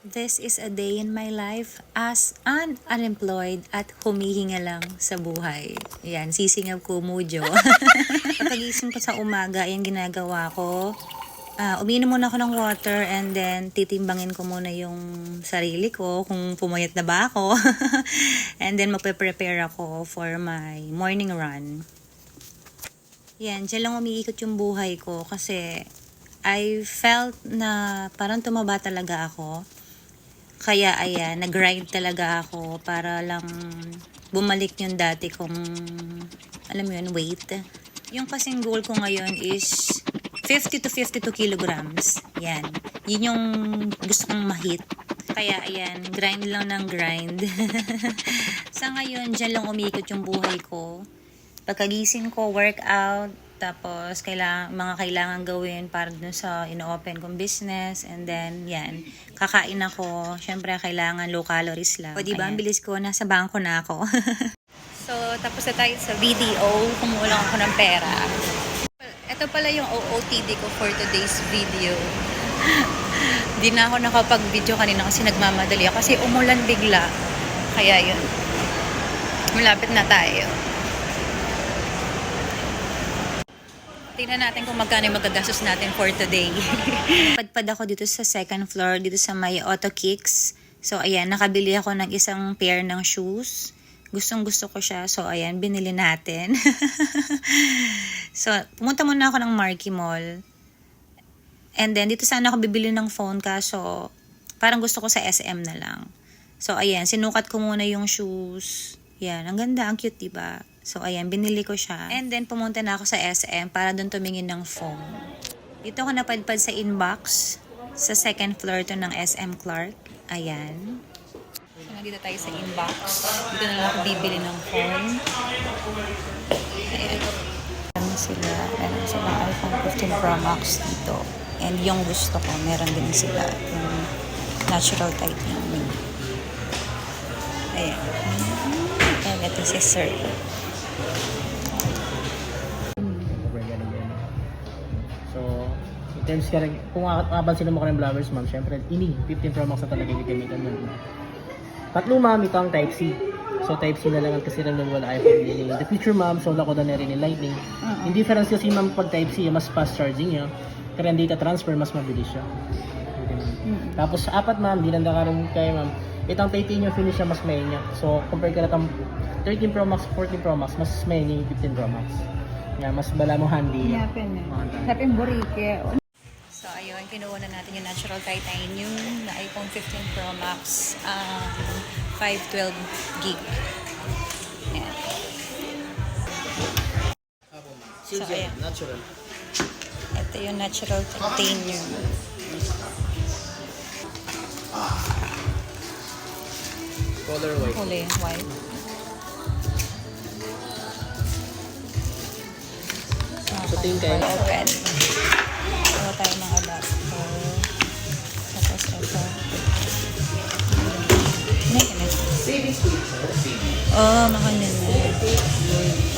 This is a day in my life as an unemployed at humihinga lang sa buhay. Ayan, sisingab ko mujo. Pagkagising ko sa umaga, ayan ginagawa ko. Uminom muna ako ng water and then titimbangin ko muna yung sarili ko kung pumayat na ba ako. And then magpe-prepare ako for my morning run. Yan, dyan lang umiikot yung buhay ko kasi I felt na parang tumaba talaga ako. Kaya ayan, nag-grind talaga ako para lang bumalik yung dati kong, alam mo yun, weight. Yung kasing goal ko ngayon is 50 to 52 kilograms. Yan. Yun yung gusto kong ma-hit. Kaya ayan, grind lang ng grind. Sa ngayon, dyan lang umiikot yung buhay ko. Pagkagising ko, workout, tapos mga kailangan gawin para dun sa ino-open kong business. And then, yan. Kakain ako. Siyempre, kailangan low calories lang. O diba, ang bilis ko, nasa bangko na ako. So, tapos na tayo sa video. Kumulang ako ng pera. Ito pala yung OOTD ko for today's video. Di na ako nakapag-video kanina kasi nagmamadali ako. Kasi umulan bigla. Kaya yun. Malapit na tayo. Tingnan natin kung magkano yung magagastos natin for today. Padpad ako dito sa second floor, dito sa may Auto Kicks. So, ayan, nakabili ako ng isang pair ng shoes. Gustong gusto ko siya. So, ayan, binili natin. So, pumunta muna ako ng Marquee Mall. And then, dito sana ako bibili ng phone kaso parang gusto ko sa SM na lang. So, ayan, sinukat ko muna yung shoes. Yan, ang ganda, ang cute, diba? So, ayan, binili ko siya. And then, pumunta na ako sa SM para doon tumingin ng phone. Dito ako napadpad sa inbox. Sa second floor to ng SM Clark. Ayan. So, nandito tayo sa inbox. Dito na lang ako bibili ng phone. Ayan. Meron sila. Meron silang iPhone 15 Pro Max dito. And yung gusto ko, meron din sila. Yung natural titanium. Ayan. And ito si Sir. Times ka rin, kung mapansin mo ka ng vloggers ma'am, syempre, 15 Pro Max na talaga yung gamitan mo. Tatlo ma'am, ito ang Type-C. So Type-C na lang ang kasi rin wala iPhone. In the future ma'am, so ako na rin yung Lightning. Yung difference kasi ma'am pag Type-C, mas fast charging niya. Kaya ang data transfer, mas mabilis siya. Tapos apat ma'am, di nanda ka rin kayo ma'am. Itong titanium finish siya, mas mahinya. So compare ka na itong 13 Pro Max, 14 Pro Max, mas mahinya yung 15 Pro Max. Yeah, mas bala mo handy. Yapin eh. Yapin burike. So, ayun, kinuha na natin yung natural titanium na iPhone 15 Pro Max 512 gig. Ayan. So, ayan. Natural. Ito yung natural titanium. Color white. Kulay white. So, tingin kayo. Open. Gawa tayo ng adapter. Tapos ito. Oh, makanin na.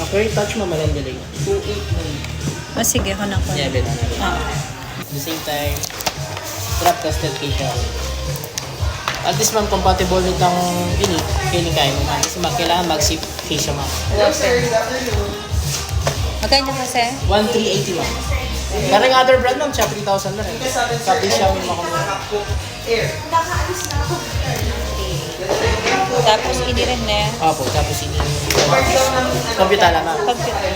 Okay, touch mo malandalig. 289. Sige, ako na ko. Yeah, bet. Ah. At the same time, trap tested kay siya. At least ma'am, compatible nitong feeling kayo mo ma'am. Kasi ma'am, kailangan mag-sip case siya ma'am. Hello, sir. Magkano kasi? 1,380 ma'am. Karang other brand ma'am, siya 3,000 na rin. Tapos siya may makamura. Tapos ini rin na. Opo, tapos ini. Computer lang ma'am. Computer.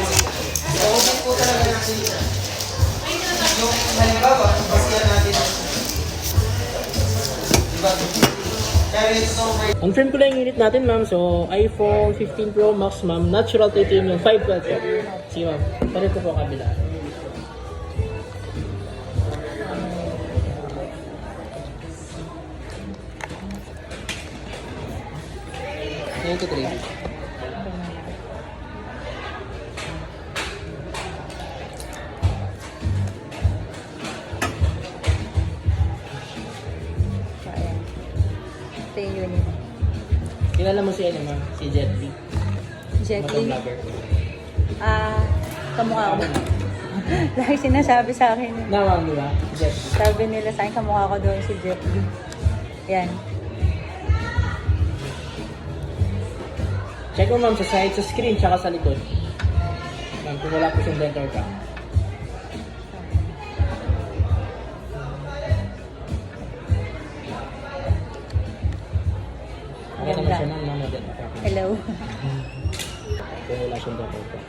Ang trim ko lang yung unit natin ma'am. So, iPhone 15 Pro Max ma'am. Natural titanium 512. Sige ma'am. Palit ko po kabila. Ito 3. So, ayan. Ito yung unit. Kilala mo si ano ma'am? Si Jet Li. Jet Li. Motovlogger. Kamukha ko ba? Lagi sinasabi sa akin. Nawang, di ba? Jet Li. Sabi nila sa akin, kamukha ko doon si Jet Li. Yan. Check mo ma'am sa side, sa screen, tsaka sa likod. Ma'am, kung wala po siyang dental ka. Okay naman siya ma'am, ma'am, dental ka. Hello. Kung wala siyang dental ka.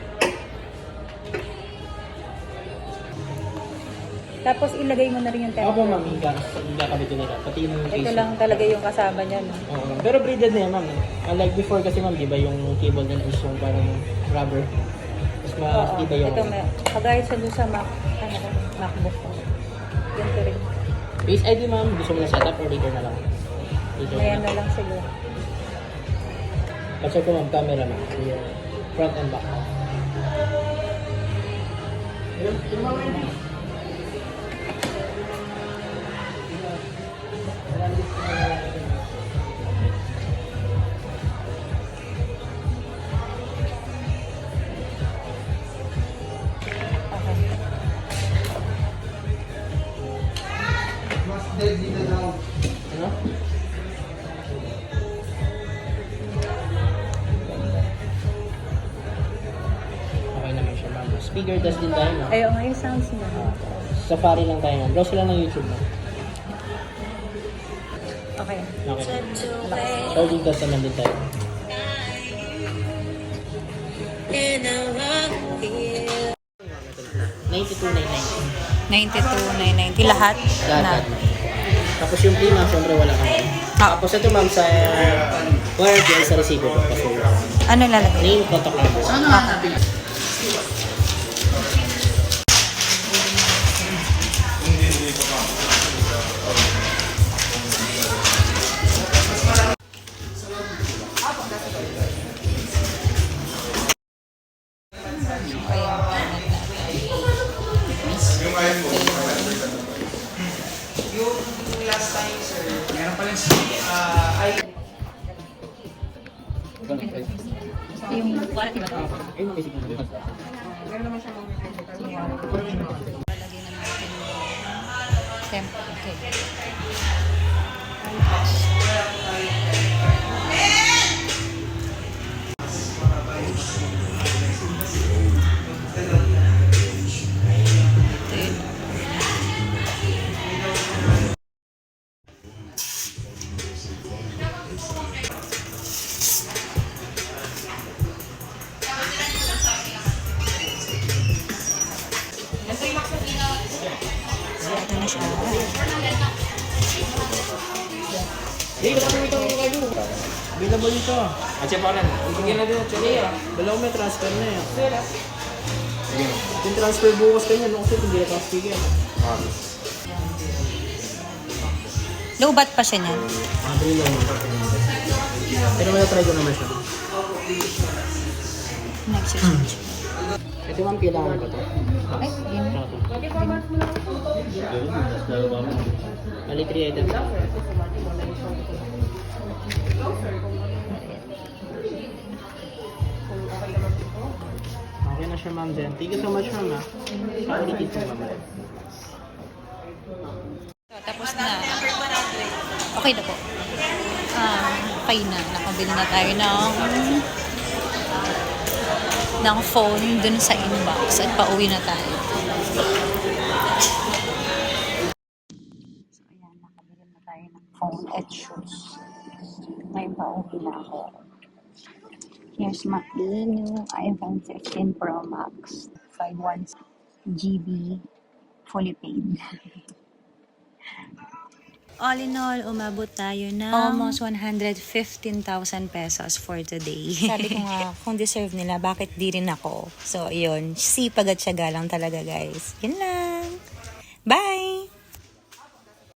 Tapos ilagay mo na rin yung Opo ma'am, higakabit yun nila. Pati yung Ito case. lang talaga yung kasama niya. No? Oo, ma'am. Pero braided na yan ma'am. Unlike before kasi ma'am, di ba yung cable na is yung parang rubber. Mas Oo. matibay yung... Ito, kagaya siya doon sa MacBook ko. Ganito rin. Face ID ma'am, gusto mo na setup or later na lang? Later Ayan na lang siguro. Check ko ma'am, camera ma'am. Yung front and back. Okay. Ano? Okay naman siya ma'am. Speaker test din tayo ma'am. Ayun nga yung sounds niya. Safari lang tayo ma'am. Browse lang ng YouTube ma'am. Okay. Okay. Charging test naman din tayo. $92,990 lahat na. Lahat. Tapos yung play ma'am, syempre wala kang. Tapos ito ma'am sa warranty ay sa resibo ko. Kasi Ano lalagay? name, contact number. Yung quality ba ito? Ayun ang basic number. Okay. Ito na siya. Hey, nakakita ko kayo. Available ito. At siya pa rin. Ibigyan na din at siya. Dalawang may transfer na yan. Yung transfer bukas kayo, no? Kasi hindi na transfer yan. Low-bat pa siya niyan. Madali lang. Pero may try ko naman siya. Nag-switch. Ito ma'am, kailangan ba ito? Ay, yun. Mali 3 items. Okay na siya ma'am Jen. Thank you so much ma'am ha. Paulitin po ma'am. Tapos na. Okay na po. Okay na. Nakabili na tayo ng phone dun sa inbox at pauwi na tayo. So, ayan. Nakabili na tayo ng phone at shoes. Ngayon pauwi na ako. Here's my new iPhone 16 Pro Max. 512 GB fully paid. All in all, umabot tayo ng almost 115,000 pesos for today. Sabi ko nga, kung deserve nila, bakit di rin ako? So, yun. Sipag at syaga lang talaga, guys. Yun lang. Bye!